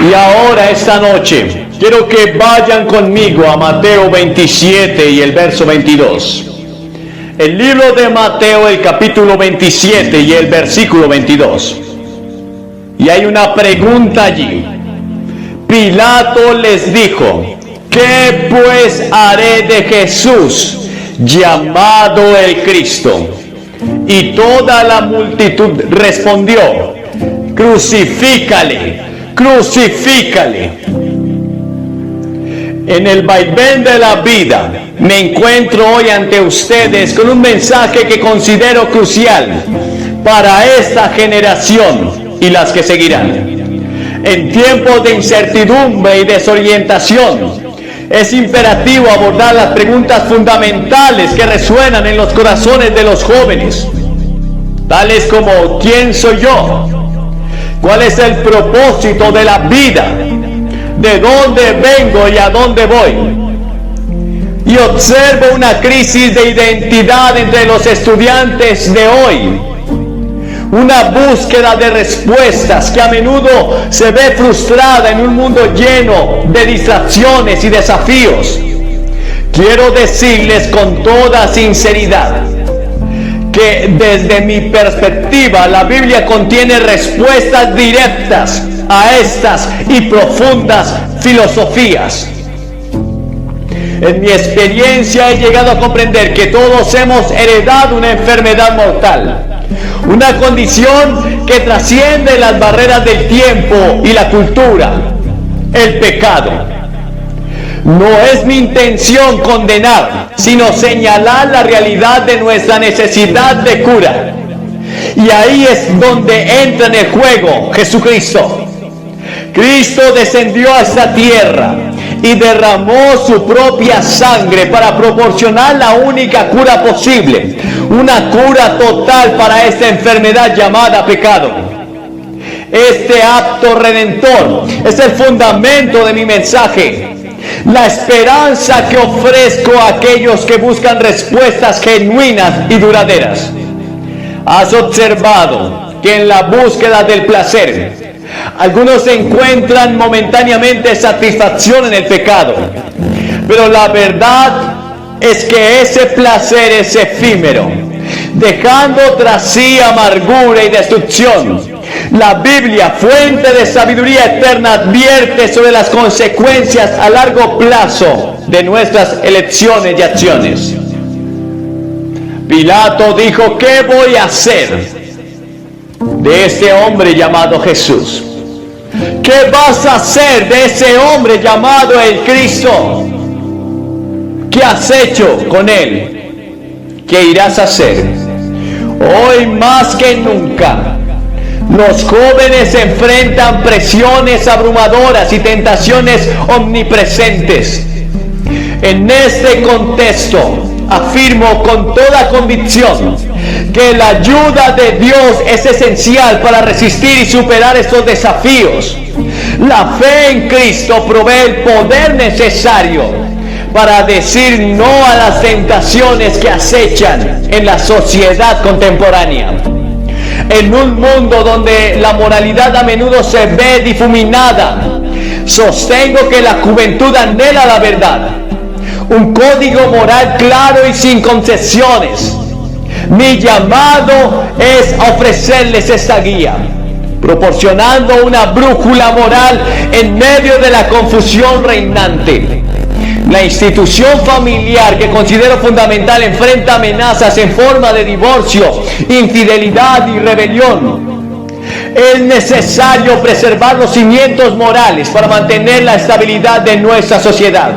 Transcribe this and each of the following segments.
Y ahora, esta noche, quiero que vayan conmigo a Mateo 27 y el verso 22. El libro de Mateo, el capítulo 27 y el versículo 22. Y hay una pregunta allí. Pilato les dijo: ¿qué pues haré de Jesús, llamado el Cristo? Y toda la multitud respondió: crucifícale, crucifícale. En el vaivén de la vida me encuentro hoy ante ustedes con un mensaje que considero crucial para esta generación y las que seguirán. En tiempos de incertidumbre y desorientación, es imperativo abordar las preguntas fundamentales que resuenan en los corazones de los jóvenes, tales como: ¿quién soy yo? ¿Cuál es el propósito de la vida? ¿De dónde vengo y a dónde voy? Y observo una crisis de identidad entre los estudiantes de hoy, una búsqueda de respuestas que a menudo se ve frustrada en un mundo lleno de distracciones y desafíos. Quiero decirles con toda sinceridad que desde mi perspectiva la Biblia contiene respuestas directas a estas y profundas filosofías. En mi experiencia he llegado a comprender que todos hemos heredado una enfermedad mortal, una condición que trasciende las barreras del tiempo y la cultura: el pecado. No es mi intención condenar, sino señalar la realidad de nuestra necesidad de cura. Y ahí es donde entra en el juego Jesucristo. Cristo descendió a esta tierra y derramó su propia sangre para proporcionar la única cura posible, una cura total para esta enfermedad llamada pecado. Este acto redentor es el fundamento de mi mensaje, la esperanza que ofrezco a aquellos que buscan respuestas genuinas y duraderas. Has observado que en la búsqueda del placer, algunos encuentran momentáneamente satisfacción en el pecado, pero la verdad es que ese placer es efímero, dejando tras sí amargura y destrucción. La Biblia, fuente de sabiduría eterna, advierte sobre las consecuencias a largo plazo de nuestras elecciones y acciones. Pilato dijo: ¿qué voy a hacer de este hombre llamado Jesús? ¿Qué vas a hacer de ese hombre llamado el Cristo? ¿Qué has hecho con él? ¿Qué irás a hacer? Hoy más que nunca, los jóvenes se enfrentan presiones abrumadoras y tentaciones omnipresentes. En este contexto, afirmo con toda convicción que la ayuda de Dios es esencial para resistir y superar estos desafíos. La fe en Cristo provee el poder necesario para decir no a las tentaciones que acechan en la sociedad contemporánea. En un mundo donde la moralidad a menudo se ve difuminada, sostengo que la juventud anhela la verdad, un código moral claro y sin concesiones. Mi llamado es ofrecerles esta guía, proporcionando una brújula moral en medio de la confusión reinante. La institución familiar, que considero fundamental, enfrenta amenazas en forma de divorcio, infidelidad y rebelión. Es necesario preservar los cimientos morales para mantener la estabilidad de nuestra sociedad.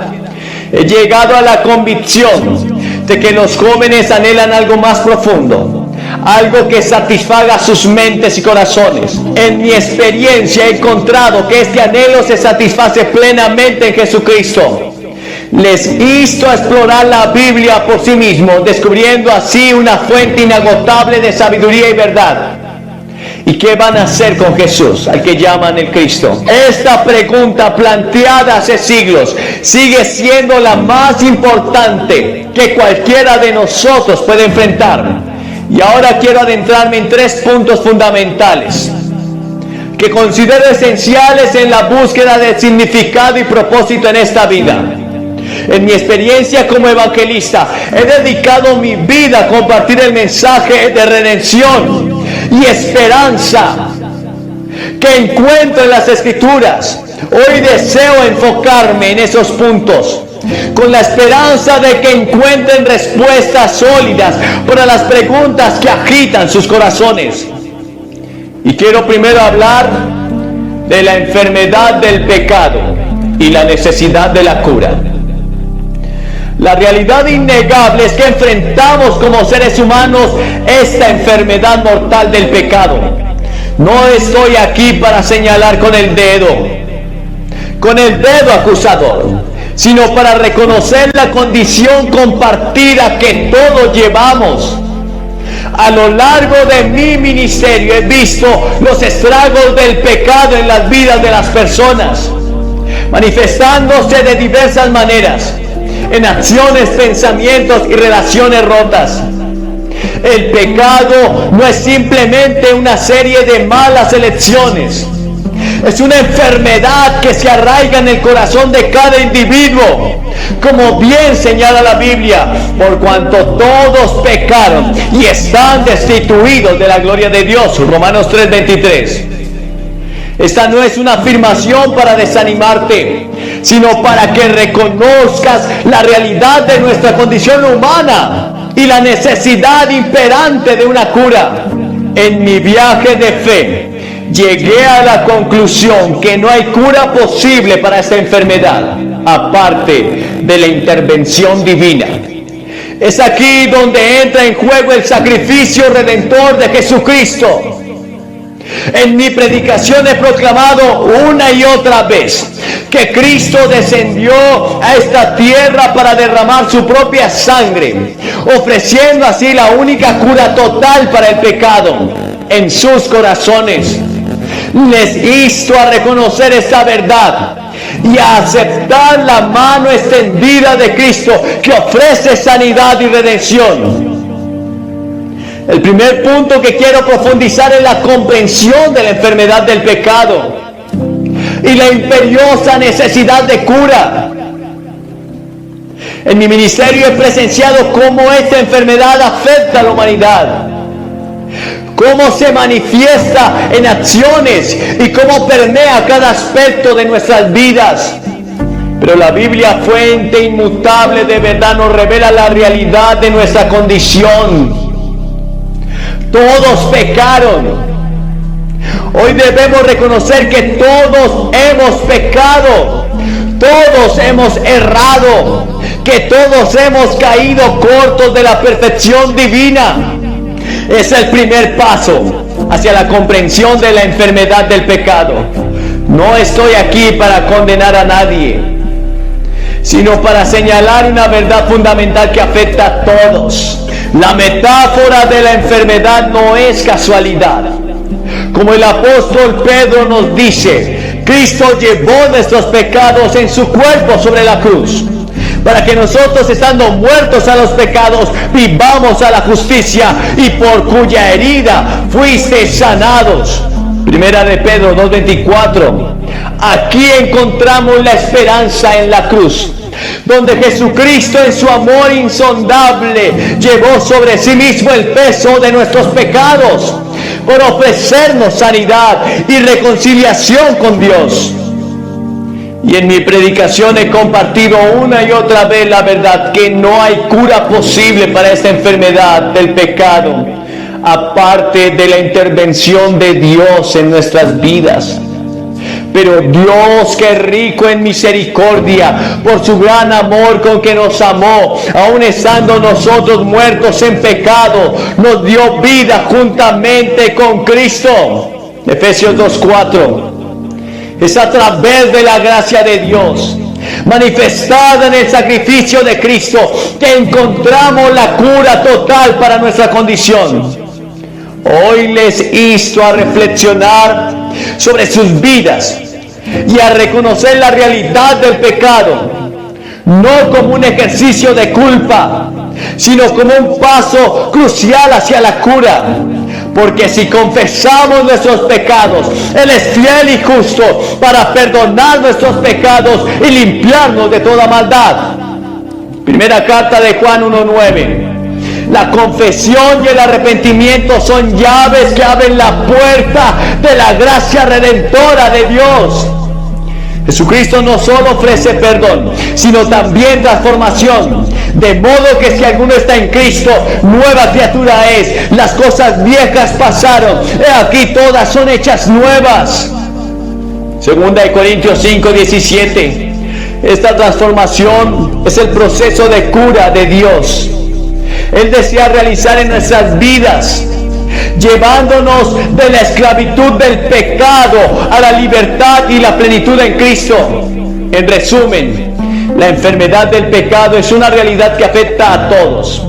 He llegado a la convicción de que los jóvenes anhelan algo más profundo, algo que satisfaga sus mentes y corazones. En mi experiencia he encontrado que este anhelo se satisface plenamente en Jesucristo. Les insto a explorar la Biblia por sí mismos, descubriendo así una fuente inagotable de sabiduría y verdad. ¿Y qué van a hacer con Jesús, al que llaman el Cristo? Esta pregunta, planteada hace siglos, sigue siendo la más importante que cualquiera de nosotros puede enfrentar. Y ahora quiero adentrarme en 3 puntos fundamentales que considero esenciales en la búsqueda de significado y propósito en esta vida. En mi experiencia como evangelista, he dedicado mi vida a compartir el mensaje de redención y esperanza que encuentro en las Escrituras. Hoy deseo enfocarme en esos puntos, con la esperanza de que encuentren respuestas sólidas para las preguntas que agitan sus corazones. Y quiero primero hablar de la enfermedad del pecado y la necesidad de la cura. La realidad innegable es que enfrentamos como seres humanos esta enfermedad mortal del pecado. No estoy aquí para señalar con el dedo acusador, sino para reconocer la condición compartida que todos llevamos. A lo largo de mi ministerio he visto los estragos del pecado en las vidas de las personas, manifestándose de diversas maneras, en acciones, pensamientos y relaciones rotas. El pecado no es simplemente una serie de malas elecciones. Es una enfermedad que se arraiga en el corazón de cada individuo, como bien señala la Biblia, por cuanto todos pecaron y están destituidos de la gloria de Dios. Romanos 3:23. Esta no es una afirmación para desanimarte, sino para que reconozcas la realidad de nuestra condición humana y la necesidad imperante de una cura. En mi viaje de fe, llegué a la conclusión que no hay cura posible para esta enfermedad, aparte de la intervención divina. Es aquí donde entra en juego el sacrificio redentor de Jesucristo. En mi predicación he proclamado una y otra vez que Cristo descendió a esta tierra para derramar su propia sangre, ofreciendo así la única cura total para el pecado en sus corazones. Les insto a reconocer esta verdad y a aceptar la mano extendida de Cristo que ofrece sanidad y redención. El primer punto que quiero profundizar es la comprensión de la enfermedad del pecado y la imperiosa necesidad de cura. En mi ministerio he presenciado cómo esta enfermedad afecta a la humanidad, cómo se manifiesta en acciones y cómo permea cada aspecto de nuestras vidas. Pero la Biblia, fuente inmutable de verdad, nos revela la realidad de nuestra condición. Todos pecaron. Hoy debemos reconocer que todos hemos pecado, todos hemos errado, que todos hemos caído cortos de la perfección divina. Es el primer paso hacia la comprensión de la enfermedad del pecado. No estoy aquí para condenar a nadie, sino para señalar una verdad fundamental que afecta a todos. La metáfora de la enfermedad no es casualidad. Como el apóstol Pedro nos dice, Cristo llevó nuestros pecados en su cuerpo sobre la cruz, para que nosotros, estando muertos a los pecados, vivamos a la justicia, y por cuya herida fuiste sanados. Primera de Pedro 2:24. Aquí encontramos la esperanza en la cruz, donde Jesucristo en su amor insondable llevó sobre sí mismo el peso de nuestros pecados, por ofrecernos sanidad y reconciliación con Dios. Y en mi predicación he compartido una y otra vez la verdad que no hay cura posible para esta enfermedad del pecado, aparte de la intervención de Dios en nuestras vidas. Pero Dios, que es rico en misericordia, por su gran amor con que nos amó, aun estando nosotros muertos en pecado, nos dio vida juntamente con Cristo. Efesios 2:4. Es a través de la gracia de Dios, manifestada en el sacrificio de Cristo, que encontramos la cura total para nuestra condición. Hoy les insto a reflexionar sobre sus vidas y a reconocer la realidad del pecado, no como un ejercicio de culpa, sino como un paso crucial hacia la cura, Porque si confesamos nuestros pecados, Él es fiel y justo para perdonar nuestros pecados y limpiarnos de toda maldad. Primera carta de Juan 1:9. La confesión y el arrepentimiento son llaves que abren la puerta de la gracia redentora de Dios. Jesucristo no solo ofrece perdón, sino también transformación. De modo que si alguno está en Cristo, nueva criatura es. Las cosas viejas pasaron, he aquí todas son hechas nuevas. Segunda de Corintios 5:17. Esta transformación es el proceso de cura de Dios. Él desea realizar en nuestras vidas, llevándonos de la esclavitud del pecado a la libertad y la plenitud en Cristo. En resumen, la enfermedad del pecado es una realidad que afecta a todos.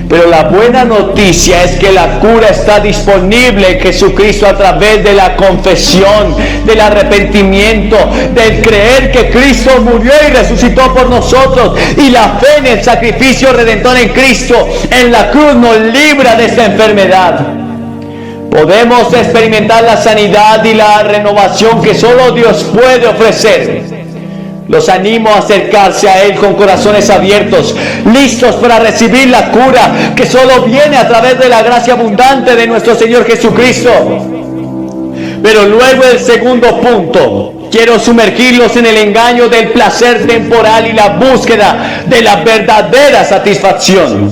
Pero la buena noticia es que la cura está disponible en Jesucristo a través de la confesión, del arrepentimiento, del creer que Cristo murió y resucitó por nosotros, y la fe en el sacrificio redentor en Cristo en la cruz nos libra de esta enfermedad. Podemos experimentar la sanidad y la renovación que solo Dios puede ofrecer. Los animo a acercarse a Él con corazones abiertos, listos para recibir la cura que solo viene a través de la gracia abundante de nuestro Señor Jesucristo. Pero luego el segundo punto, quiero sumergirlos en el engaño del placer temporal y la búsqueda de la verdadera satisfacción.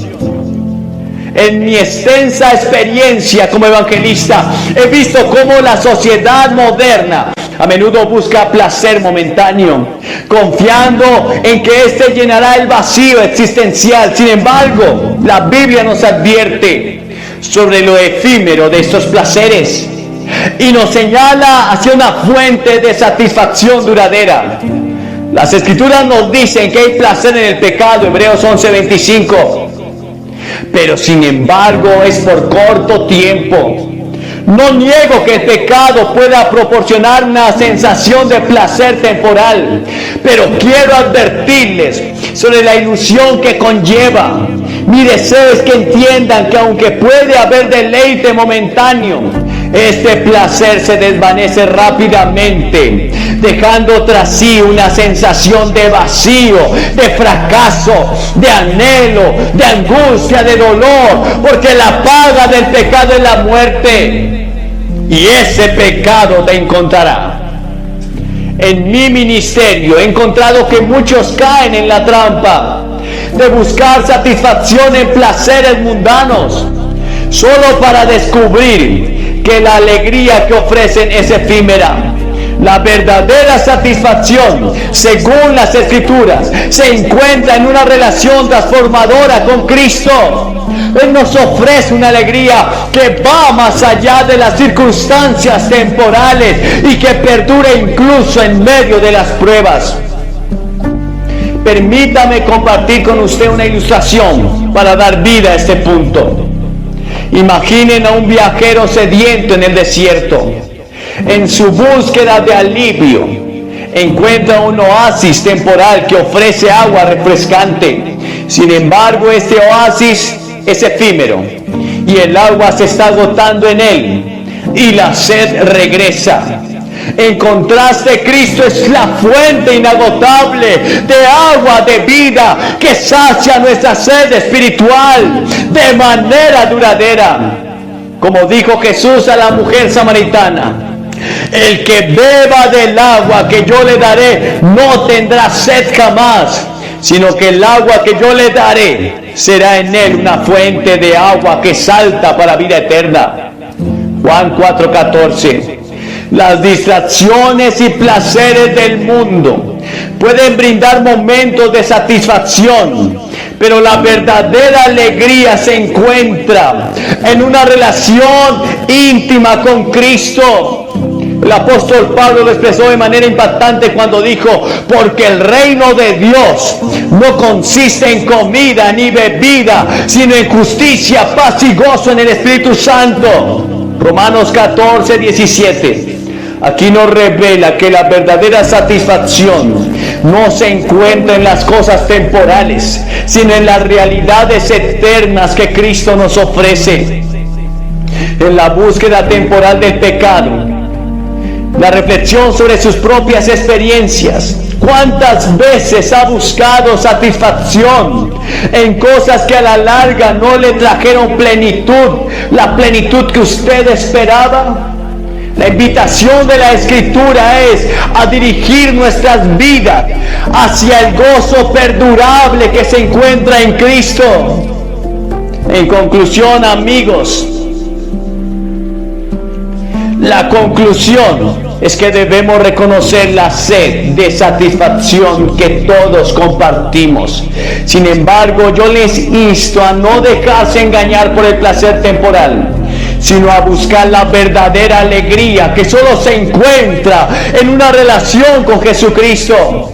En mi extensa experiencia como evangelista, he visto cómo la sociedad moderna a menudo busca placer momentáneo, confiando en que éste llenará el vacío existencial. Sin embargo, la Biblia nos advierte sobre lo efímero de estos placeres y nos señala hacia una fuente de satisfacción duradera. Las Escrituras nos dicen que hay placer en el pecado, Hebreos 11:25, pero sin embargo es por corto tiempo. No niego que el pecado pueda proporcionar una sensación de placer temporal, pero quiero advertirles sobre la ilusión que conlleva. Mi deseo es que entiendan que aunque puede haber deleite momentáneo, este placer se desvanece rápidamente, dejando tras sí una sensación de vacío, de fracaso, de anhelo, de angustia, de dolor, porque la paga del pecado es la muerte. Y ese pecado te encontrará. En mi ministerio he encontrado que muchos caen en la trampa de buscar satisfacción en placeres mundanos, solo para descubrir que la alegría que ofrecen es efímera. La verdadera satisfacción, según las Escrituras, se encuentra en una relación transformadora con Cristo. Él nos ofrece una alegría que va más allá de las circunstancias temporales y que perdura incluso en medio de las pruebas. Permítame compartir con usted una ilustración para dar vida a este punto. Imaginen a un viajero sediento en el desierto. En su búsqueda de alivio, encuentra un oasis temporal que ofrece agua refrescante. Sin embargo, este oasis es efímero y el agua se está agotando en él y la sed regresa. En contraste, Cristo es la fuente inagotable de agua de vida que sacia nuestra sed espiritual de manera duradera. Como dijo Jesús a la mujer samaritana: el que beba del agua que yo le daré no tendrá sed jamás, sino que el agua que yo le daré será en él una fuente de agua que salta para vida eterna. Juan 4:14. Las distracciones y placeres del mundo pueden brindar momentos de satisfacción, pero la verdadera alegría se encuentra en una relación íntima con Cristo. El apóstol Pablo lo expresó de manera impactante cuando dijo: porque el reino de Dios no consiste en comida ni bebida, sino en justicia, paz y gozo en el Espíritu Santo. Romanos 14:17. Aquí nos revela que la verdadera satisfacción no se encuentra en las cosas temporales, sino en las realidades eternas que Cristo nos ofrece. en la búsqueda temporal del pecado, la reflexión sobre sus propias experiencias. ¿Cuántas veces ha buscado satisfacción en cosas que a la larga no le trajeron plenitud, la plenitud que usted esperaba? La invitación de la Escritura es a dirigir nuestras vidas hacia el gozo perdurable que se encuentra en Cristo. En conclusión, amigos, la conclusión es que debemos reconocer la sed de satisfacción que todos compartimos. Sin embargo, yo les insto a no dejarse engañar por el placer temporal, sino a buscar la verdadera alegría que solo se encuentra en una relación con Jesucristo.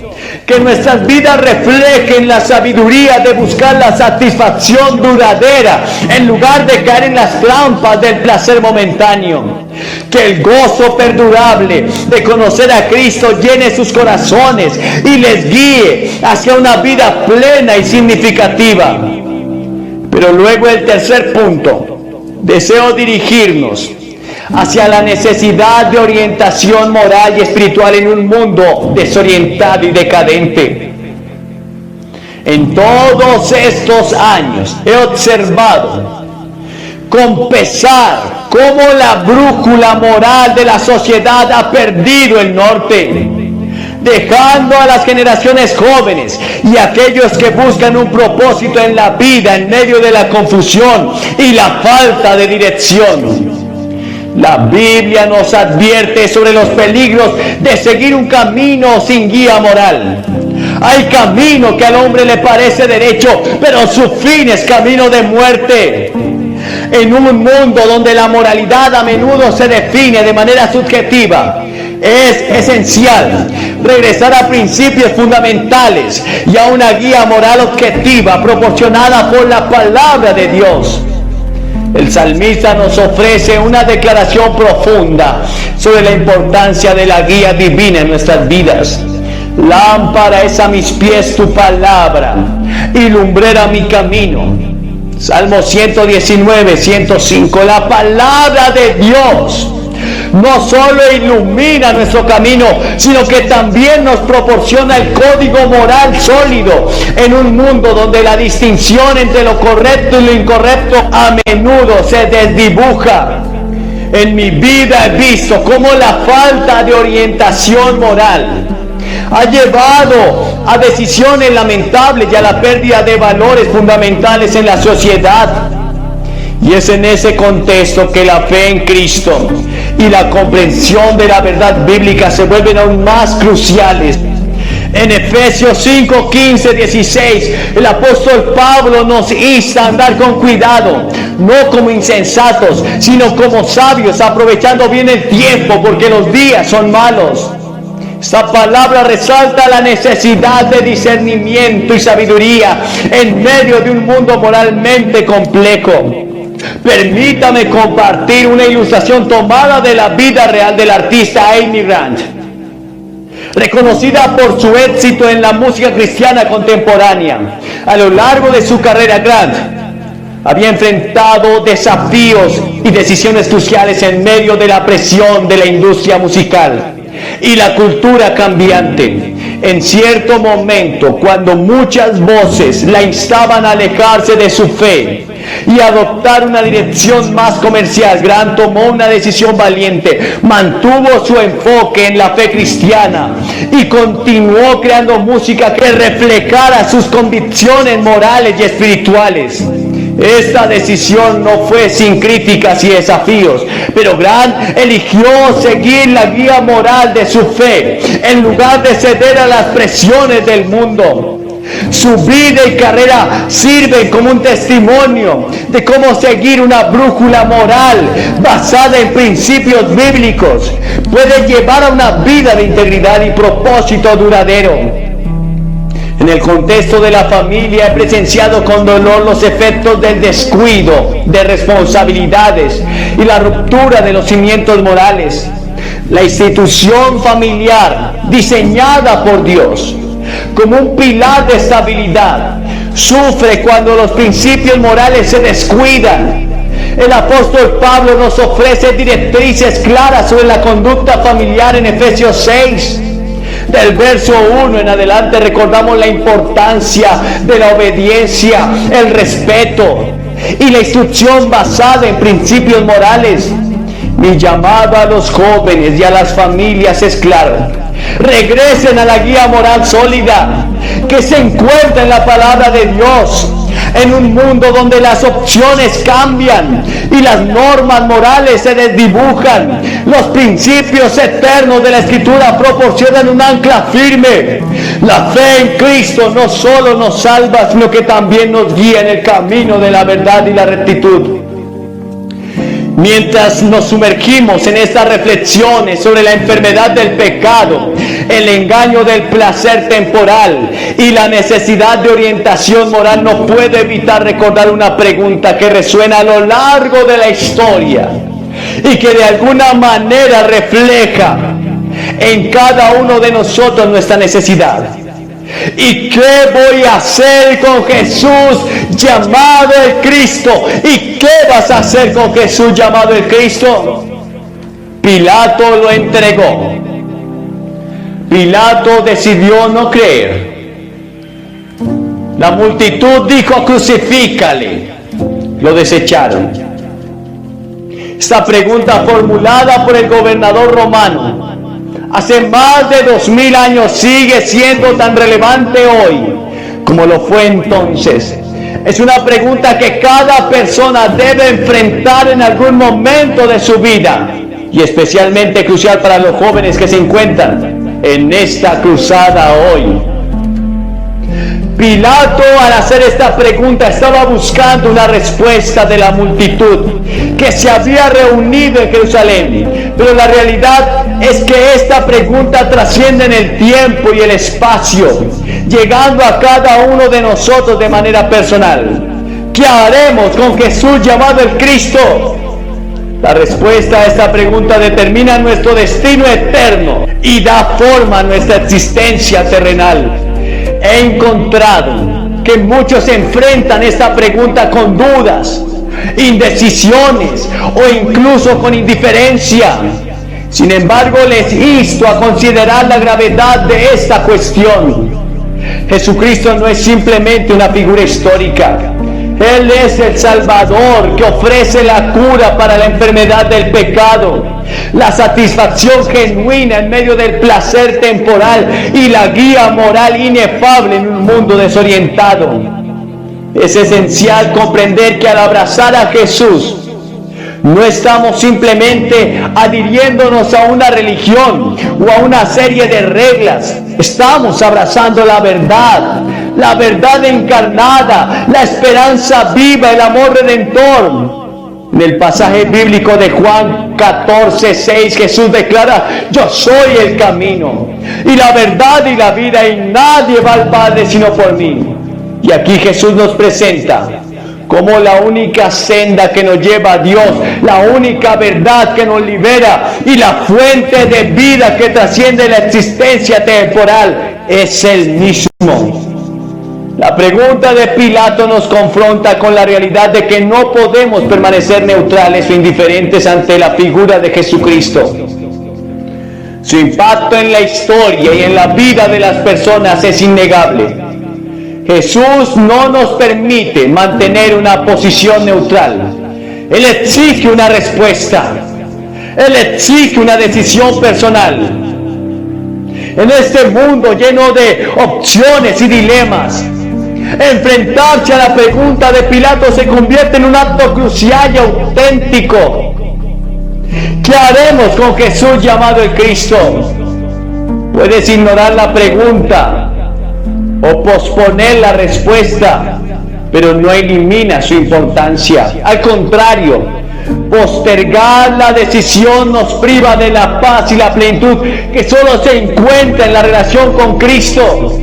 Que nuestras vidas reflejen la sabiduría de buscar la satisfacción duradera en lugar de caer en las trampas del placer momentáneo. Que el gozo perdurable de conocer a Cristo llene sus corazones y les guíe hacia una vida plena y significativa. Pero luego el tercer punto, deseo dirigirnos hacia la necesidad de orientación moral y espiritual en un mundo desorientado y decadente. En todos estos años he observado con pesar cómo la brújula moral de la sociedad ha perdido el norte, dejando a las generaciones jóvenes y aquellos que buscan un propósito en la vida en medio de la confusión y la falta de dirección. La Biblia nos advierte sobre los peligros de seguir un camino sin guía moral. Hay camino que al hombre le parece derecho, pero su fin es camino de muerte. En un mundo donde la moralidad a menudo se define de manera subjetiva, es esencial regresar a principios fundamentales y a una guía moral objetiva proporcionada por la palabra de Dios. El salmista nos ofrece una declaración profunda sobre la importancia de la guía divina en nuestras vidas. Lámpara es a mis pies tu palabra y lumbrera mi camino. Salmo 119, 105. La palabra de Dios no solo ilumina nuestro camino, sino que también nos proporciona el código moral sólido en un mundo donde la distinción entre lo correcto y lo incorrecto a menudo se desdibuja. En mi vida he visto cómo la falta de orientación moral ha llevado a decisiones lamentables y a la pérdida de valores fundamentales en la sociedad. Y es en ese contexto que la fe en Cristo y la comprensión de la verdad bíblica se vuelven aún más cruciales. En Efesios 5, 15, 16, el apóstol Pablo nos insta a andar con cuidado, no como insensatos, sino como sabios, aprovechando bien el tiempo, porque los días son malos. Esta palabra resalta la necesidad de discernimiento y sabiduría en medio de un mundo moralmente complejo. Permítame compartir una ilustración tomada de la vida real del artista Amy Grant. Reconocida por su éxito en la música cristiana contemporánea, a lo largo de su carrera, Grant había enfrentado desafíos y decisiones cruciales en medio de la presión de la industria musical y la cultura cambiante. En cierto momento, cuando muchas voces la instaban a alejarse de su fe y adoptar una dirección más comercial, Grant tomó una decisión valiente, mantuvo su enfoque en la fe cristiana y continuó creando música que reflejara sus convicciones morales y espirituales. Esta decisión no fue sin críticas y desafíos, pero Grant eligió seguir la guía moral de su fe en lugar de ceder a las presiones del mundo. Su vida y carrera sirven como un testimonio de cómo seguir una brújula moral basada en principios bíblicos puede llevar a una vida de integridad y propósito duradero. En el contexto de la familia he presenciado con dolor los efectos del descuido de responsabilidades y la ruptura de los cimientos morales. La institución familiar, diseñada por Dios como un pilar de estabilidad, sufre cuando los principios morales se descuidan. El apóstol Pablo nos ofrece directrices claras sobre la conducta familiar en Efesios 6. Del verso 1 en adelante recordamos la importancia de la obediencia, el respeto y la instrucción basada en principios morales. Mi llamado a los jóvenes y a las familias es claro: regresen a la guía moral sólida que se encuentra en la palabra de Dios. En un mundo donde las opciones cambian y las normas morales se desdibujan, los principios eternos de la Escritura proporcionan un ancla firme. La fe en Cristo no solo nos salva, sino que también nos guía en el camino de la verdad y la rectitud. Mientras nos sumergimos en estas reflexiones sobre la enfermedad del pecado, el engaño del placer temporal y la necesidad de orientación moral, no puedo evitar recordar una pregunta que resuena a lo largo de la historia y que de alguna manera refleja en cada uno de nosotros nuestra necesidad. ¿Y qué voy a hacer con Jesús llamado el Cristo? ¿Y qué vas a hacer con Jesús llamado el Cristo? Pilato lo entregó. Pilato decidió no creer. La multitud dijo: crucifícale. Lo desecharon. Esta pregunta formulada por el gobernador romano hace más de 2000 años sigue siendo tan relevante hoy como lo fue entonces. Es una pregunta que cada persona debe enfrentar en algún momento de su vida, y especialmente crucial para los jóvenes que se encuentran en esta cruzada hoy. Pilato, al hacer esta pregunta, estaba buscando una respuesta de la multitud que se había reunido en Jerusalén. Pero la realidad es que esta pregunta trasciende en el tiempo y el espacio, llegando a cada uno de nosotros de manera personal. ¿Qué haremos con Jesús llamado el Cristo? La respuesta a esta pregunta determina nuestro destino eterno y da forma a nuestra existencia terrenal. He encontrado que muchos enfrentan esta pregunta con dudas, indecisiones o incluso con indiferencia. Sin embargo, les insto a considerar la gravedad de esta cuestión. Jesucristo no es simplemente una figura histórica. Él es el Salvador que ofrece la cura para la enfermedad del pecado, la satisfacción genuina en medio del placer temporal y la guía moral inefable en un mundo desorientado. Es esencial comprender que al abrazar a Jesús, no estamos simplemente adhiriéndonos a una religión o a una serie de reglas. Estamos abrazando la verdad encarnada, la esperanza viva, el amor redentor. En el pasaje bíblico de Juan 14:6, Jesús declara: yo soy el camino y la verdad y la vida, y nadie va al Padre sino por mí. Y aquí Jesús nos presenta como la única senda que nos lleva a Dios, la única verdad que nos libera y la fuente de vida que trasciende la existencia temporal es el mismo. La pregunta de Pilato nos confronta con la realidad de que no podemos permanecer neutrales o indiferentes ante la figura de Jesucristo. Su impacto en la historia y en la vida de las personas es innegable. Jesús no nos permite mantener una posición neutral. Él exige una respuesta. Él exige una decisión personal. En este mundo lleno de opciones y dilemas, enfrentarse a la pregunta de Pilato se convierte en un acto crucial y auténtico. ¿Qué haremos con Jesús llamado el Cristo? Puedes ignorar la pregunta o posponer la respuesta, pero no elimina su importancia. Al contrario, postergar la decisión nos priva de la paz y la plenitud que solo se encuentra en la relación con Cristo.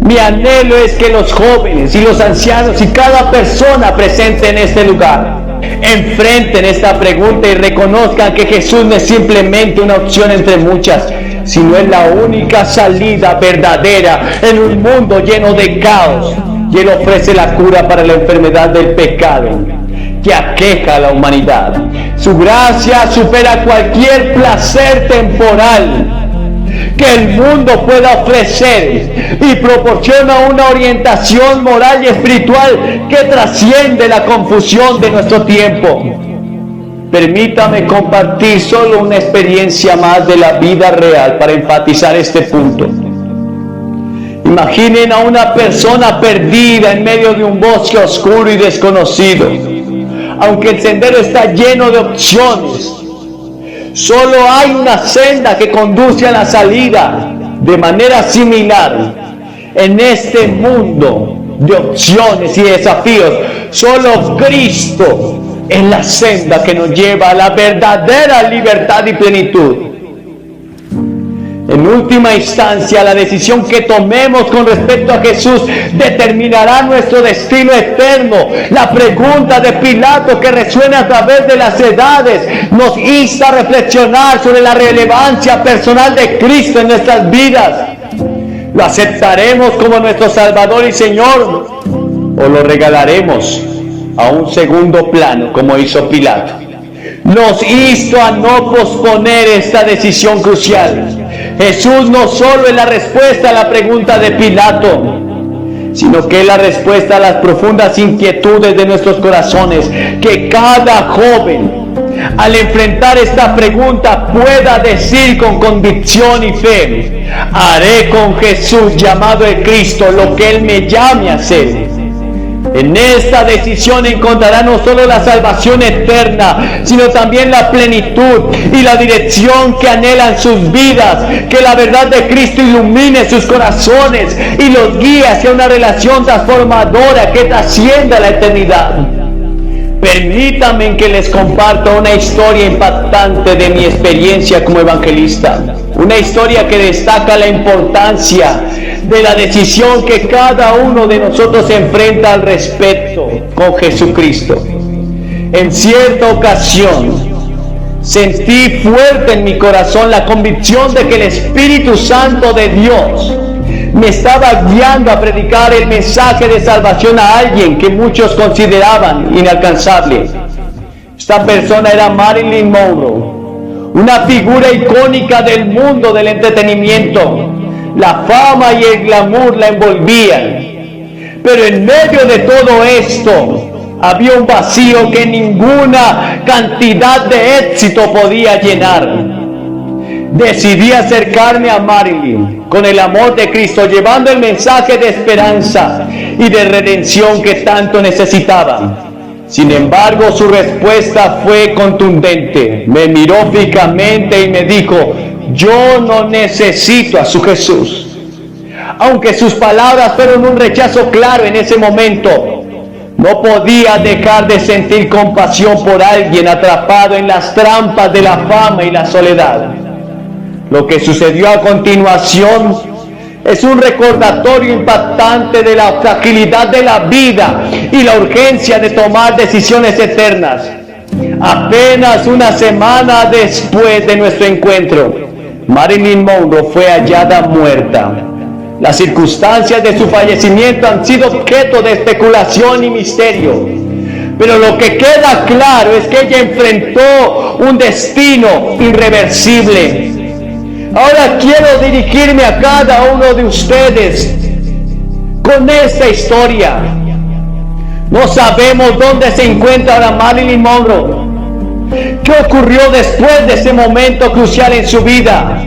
Mi anhelo es que los jóvenes y los ancianos y cada persona presente en este lugar enfrenten esta pregunta y reconozcan que Jesús no es simplemente una opción entre muchas, sino es la única salida verdadera en un mundo lleno de caos, y Él ofrece la cura para la enfermedad del pecado. que aqueja a la humanidad. Su gracia supera cualquier placer temporal que el mundo pueda ofrecer y proporciona una orientación moral y espiritual que trasciende la confusión de nuestro tiempo. Permítame compartir solo una experiencia más de la vida real para enfatizar este punto. Imaginen a una persona perdida en medio de un bosque oscuro y desconocido. Aunque el sendero está lleno de opciones, solo hay una senda que conduce a la salida. De manera similar, en este mundo de opciones y desafíos, solo Cristo es la senda que nos lleva a la verdadera libertad y plenitud. En última instancia, la decisión que tomemos con respecto a Jesús determinará nuestro destino eterno. La pregunta de Pilato, que resuena a través de las edades, nos insta a reflexionar sobre la relevancia personal de Cristo en nuestras vidas. ¿Lo aceptaremos como nuestro Salvador y Señor o lo regalaremos a un segundo plano como hizo Pilato? Nos insto a no posponer esta decisión crucial. Jesús no solo es la respuesta a la pregunta de Pilato, sino que es la respuesta a las profundas inquietudes de nuestros corazones. Que cada joven, al enfrentar esta pregunta, pueda decir con convicción y fe: haré con Jesús, llamado el Cristo, lo que Él me llame a hacer. En esta decisión encontrará no solo la salvación eterna, sino también la plenitud y la dirección que anhelan sus vidas. Que la verdad de Cristo ilumine sus corazones y los guíe hacia una relación transformadora que trascienda la eternidad. Permítanme que les comparta una historia impactante de mi experiencia como evangelista. Una historia que destaca la importancia de la decisión que cada uno de nosotros enfrenta al respecto con Jesucristo. En cierta ocasión, sentí fuerte en mi corazón la convicción de que el Espíritu Santo de Dios me estaba guiando a predicar el mensaje de salvación a alguien que muchos consideraban inalcanzable. Esta persona era Marilyn Monroe, una figura icónica del mundo del entretenimiento. La fama y el glamour la envolvían, pero en medio de todo esto había un vacío que ninguna cantidad de éxito podía llenar. Decidí acercarme a Marilyn con el amor de Cristo, llevando el mensaje de esperanza y de redención que tanto necesitaba. Sin embargo, su respuesta fue contundente. Me miró fijamente y me dijo: yo no necesito a su Jesús. Aunque sus palabras fueron un rechazo claro en ese momento, no podía dejar de sentir compasión por alguien atrapado en las trampas de la fama y la soledad. Lo que sucedió a continuación es un recordatorio impactante de la fragilidad de la vida y la urgencia de tomar decisiones eternas. Apenas una semana después de nuestro encuentro, Marilyn Monroe fue hallada muerta. Las circunstancias de su fallecimiento han sido objeto de especulación y misterio, pero lo que queda claro es que ella enfrentó un destino irreversible. Ahora quiero dirigirme a cada uno de ustedes con esta historia. No sabemos dónde se encuentra ahora Marilyn Monroe. ¿Qué ocurrió después de ese momento crucial en su vida?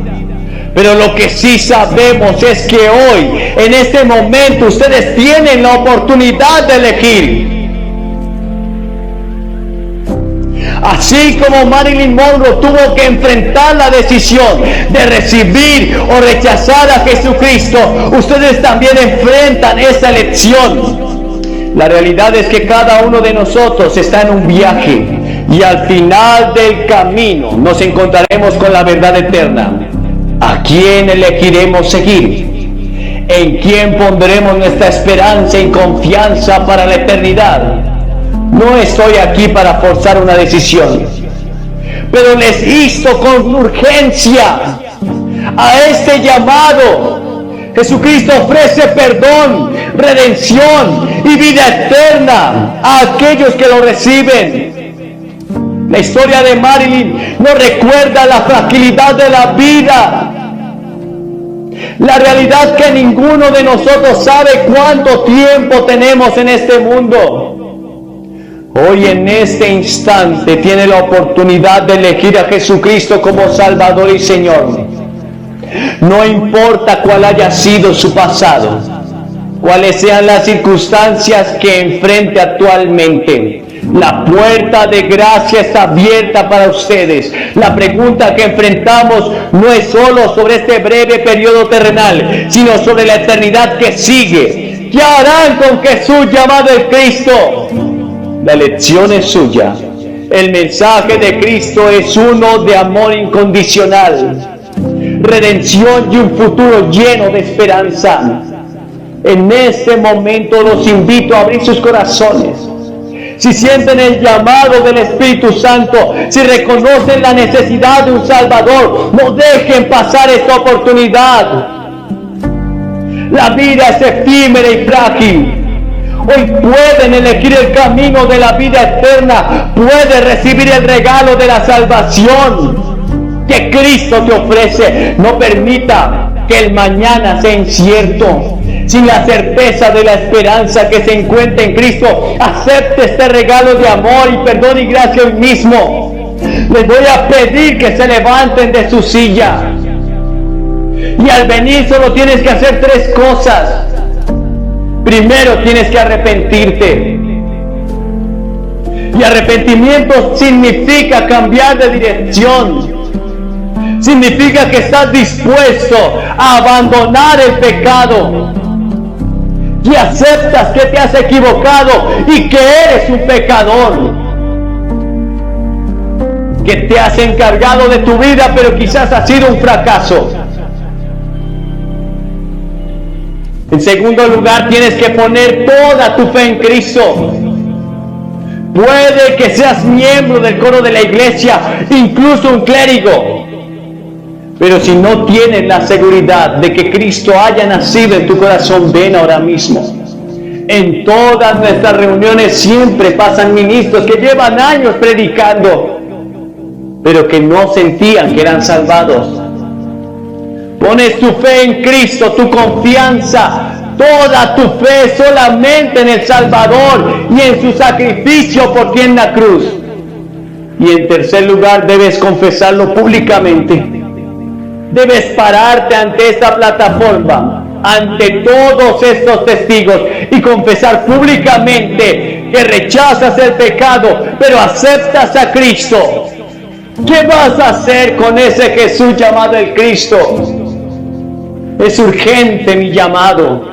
Pero lo que sí sabemos es que hoy, en este momento, ustedes tienen la oportunidad de elegir. Así como Marilyn Monroe tuvo que enfrentar la decisión de recibir o rechazar a Jesucristo, ustedes también enfrentan esa elección. La realidad es que cada uno de nosotros está en un viaje y al final del camino nos encontraremos con la verdad eterna. ¿A quién elegiremos seguir? ¿En quién pondremos nuestra esperanza y confianza para la eternidad? No estoy aquí para forzar una decisión, pero les insto con urgencia a este llamado Jesucristo ofrece perdón, redención y vida eterna a aquellos que lo reciben. La historia de Marilyn nos recuerda la fragilidad de la vida. La realidad que ninguno de nosotros sabe cuánto tiempo tenemos en este mundo. Hoy en este instante tiene la oportunidad de elegir a Jesucristo como Salvador y Señor. No importa cuál haya sido su pasado, cuáles sean las circunstancias que enfrente actualmente. La puerta de gracia está abierta para ustedes. La pregunta que enfrentamos no es solo sobre este breve periodo terrenal, sino sobre la eternidad que sigue. ¿Qué harán con Jesús llamado el Cristo? La elección es suya. El mensaje de Cristo es uno de amor incondicional, redención y un futuro lleno de esperanza. En este momento los invito a abrir sus corazones. Si sienten el llamado del Espíritu Santo, si reconocen la necesidad de un Salvador, no dejen pasar esta oportunidad. La vida es efímera y frágil. Hoy pueden elegir el camino de la vida eterna. Pueden recibir el regalo de la salvación que Cristo te ofrece. No permita que el mañana sea incierto. Sin la certeza de la esperanza que se encuentra en Cristo, acepte este regalo de amor y perdón y gracia hoy mismo. Les voy a pedir que se levanten de su silla. Y al venir solo tienes que hacer 3 cosas. Primero tienes que arrepentirte. Y arrepentimiento significa cambiar de dirección. Significa que estás dispuesto a abandonar el pecado. Y aceptas que te has equivocado y que eres un pecador. Que te has encargado de tu vida, pero quizás ha sido un fracaso. En segundo lugar, tienes que poner toda tu fe en Cristo. Puede que seas miembro del coro de la iglesia, incluso un clérigo. Pero si no tienes la seguridad de que Cristo haya nacido en tu corazón, ven ahora mismo. En todas nuestras reuniones siempre pasan ministros que llevan años predicando, pero que no sentían que eran salvados. Pones tu fe en Cristo, tu confianza, toda tu fe solamente en el Salvador y en su sacrificio por ti en la cruz. Y en tercer lugar, debes confesarlo públicamente. Debes pararte ante esta plataforma, ante todos estos testigos y confesar públicamente que rechazas el pecado, pero aceptas a Cristo. ¿Qué vas a hacer con ese Jesús llamado el Cristo? Es urgente mi llamado,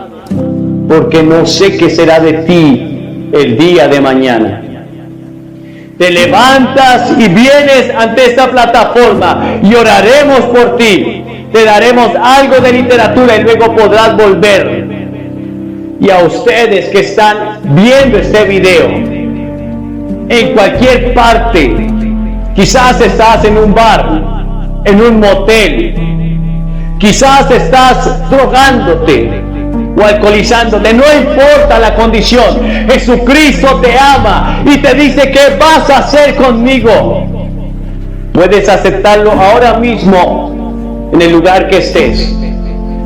porque no sé qué será de ti el día de mañana. Te levantas y vienes ante esta plataforma y oraremos por ti. Te daremos algo de literatura y luego podrás volver. Y a ustedes que están viendo este video, en cualquier parte, quizás estás en un bar, en un motel, quizás estás drogándote o alcoholizándote, no importa la condición, Jesucristo te ama y te dice: ¿qué vas a hacer conmigo? Puedes aceptarlo ahora mismo en el lugar que estés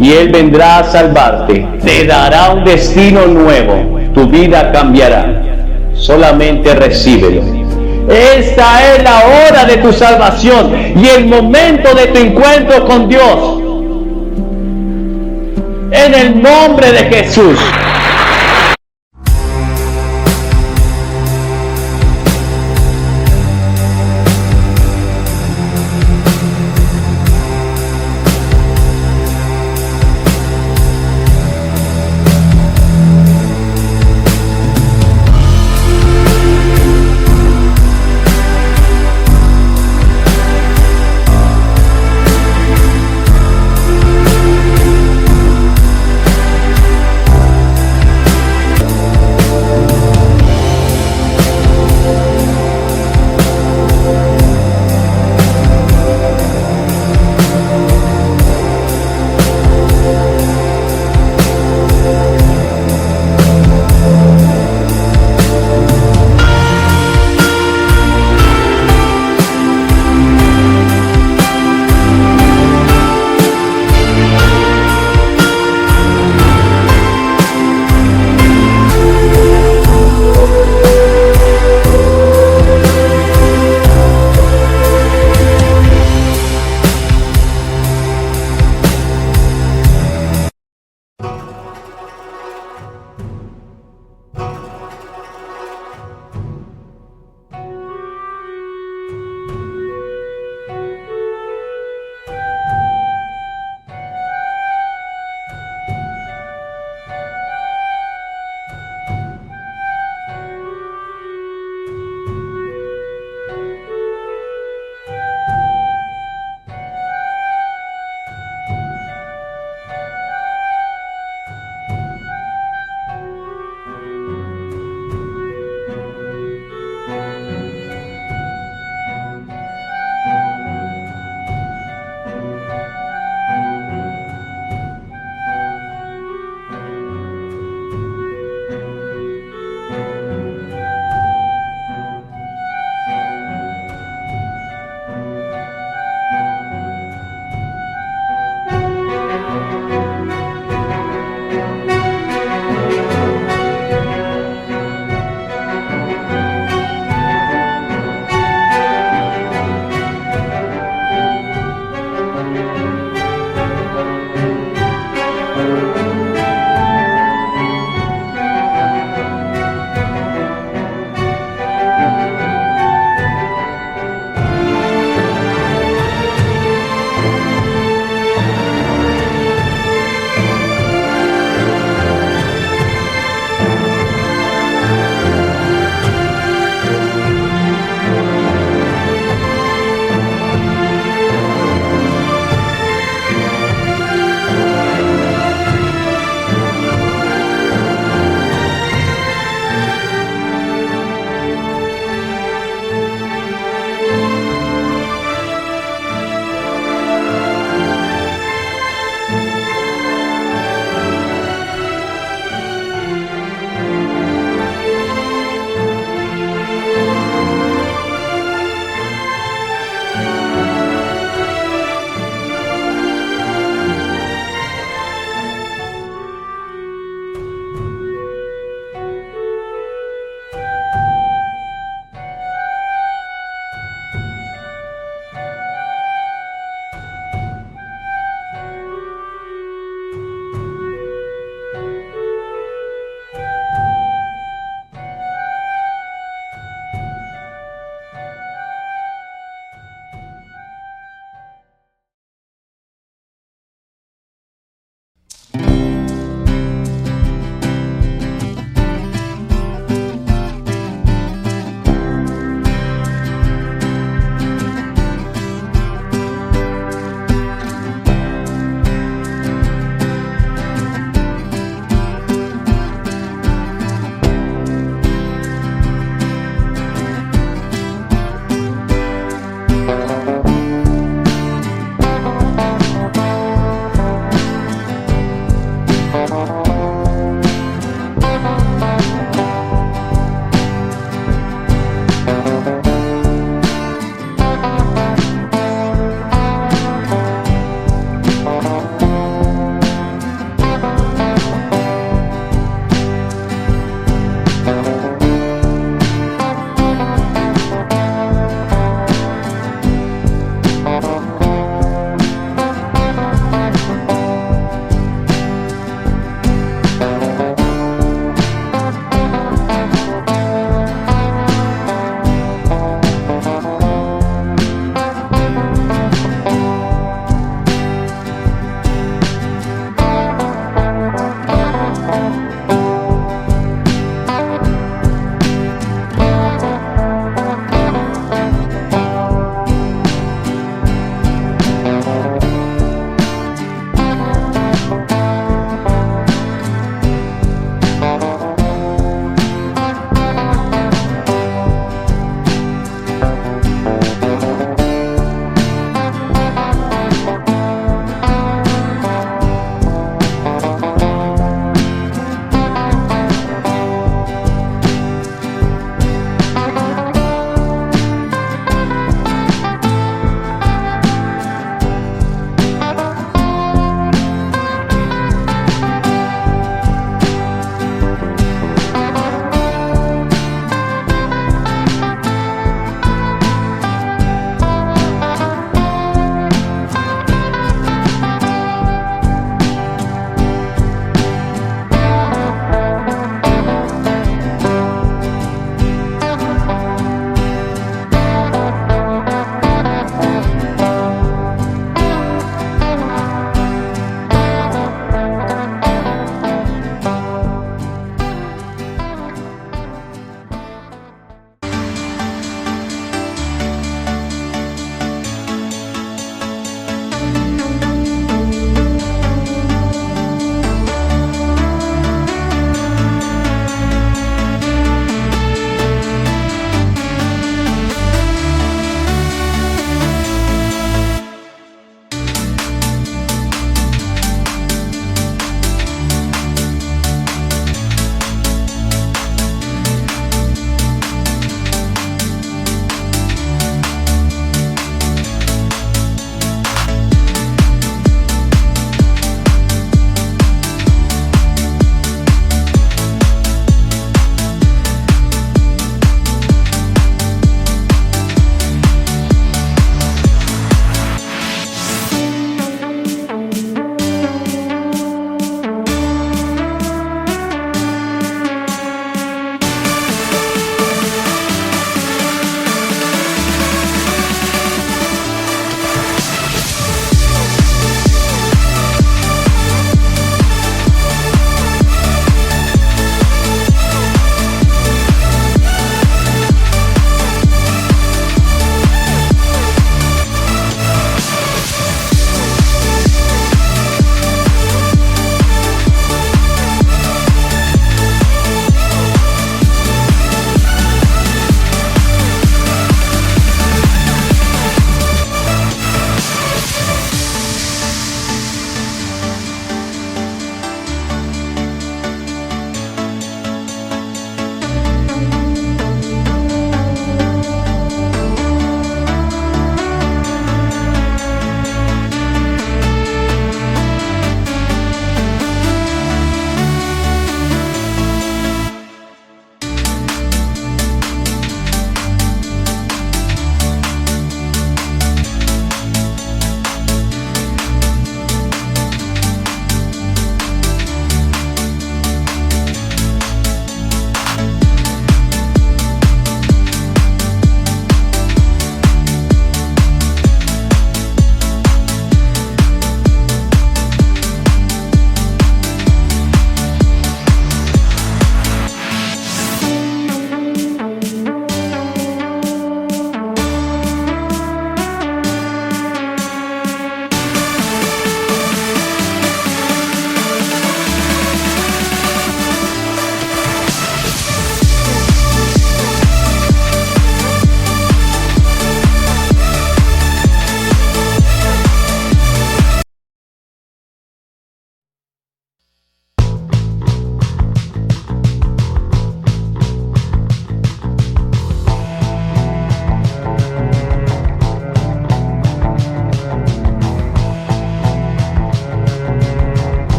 y Él vendrá a salvarte, te dará un destino nuevo, tu vida cambiará. Solamente recíbelo. Esta es la hora de tu salvación y el momento de tu encuentro con Dios. En el nombre de Jesús.